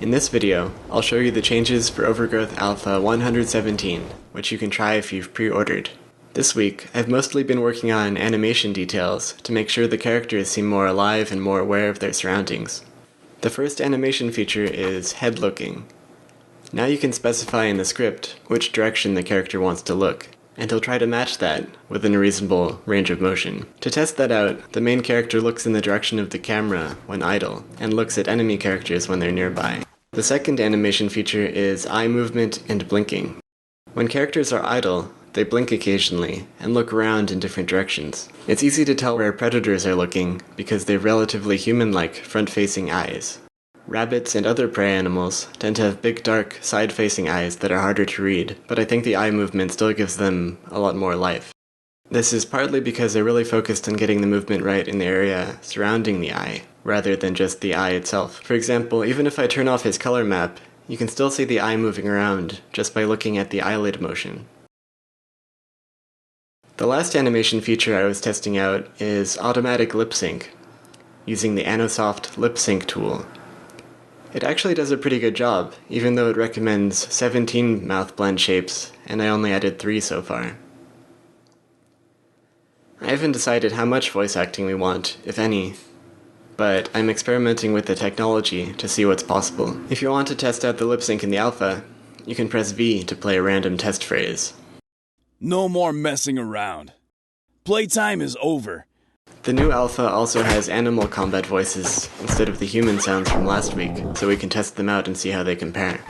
In this video, I'll show you the changes for Overgrowth Alpha 117, which you can try if you've pre-ordered. This week, I've mostly been working on animation details to make sure the characters seem more alive and more aware of their surroundings. The first animation feature is head looking. Now you can specify in the script which direction the character wants to look, and he'll try to match that within a reasonable range of motion. To test that out, the main character looks in the direction of the camera when idle, and looks at enemy characters when they're nearby. The second animation feature is eye movement and blinking. When characters are idle, they blink occasionally and look around in different directions. It's easy to tell where predators are looking because they've relatively human-like front-facing eyes. Rabbits and other prey animals tend to have big, dark, side-facing eyes that are harder to read, but I think the eye movement still gives them a lot more life. This is partly because I really focused on getting the movement right in the area surrounding the eye, rather than just the eye itself. For example, even if I turn off his color map, you can still see the eye moving around just by looking at the eyelid motion. The last animation feature I was testing out is automatic lip sync, using the Anosoft lip sync tool. It actually does a pretty good job, even though it recommends 17 mouth blend shapes, and I only added 3 so far. I haven't decided how much voice acting we want, if any, but I'm experimenting with the technology to see what's possible. If you want to test out the lip sync in the alpha, you can press V to play a random test phrase. No more messing around. Playtime is over. The new alpha also has animal combat voices instead of the human sounds from last week, so we can test them out and see how they compare.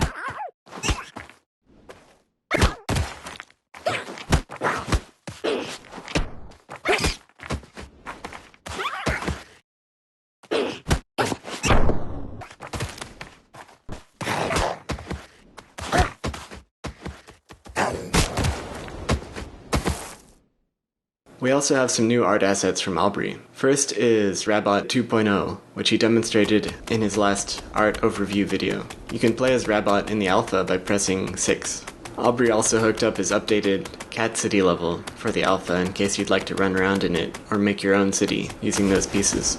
We also have some new art assets from Aubrey. First is Rabbot 2.0, which he demonstrated in his last art overview video. You can play as Rabbot in the alpha by pressing 6. Aubrey also hooked up his updated Cat City level for the alpha in case you'd like to run around in it or make your own city using those pieces.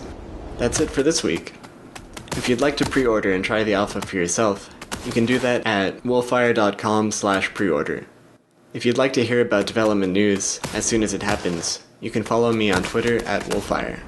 That's it for this week. If you'd like to pre-order and try the alpha for yourself, you can do that at wolfire.com/preorder. If you'd like to hear about development news as soon as it happens, you can follow me on Twitter at Wolfire.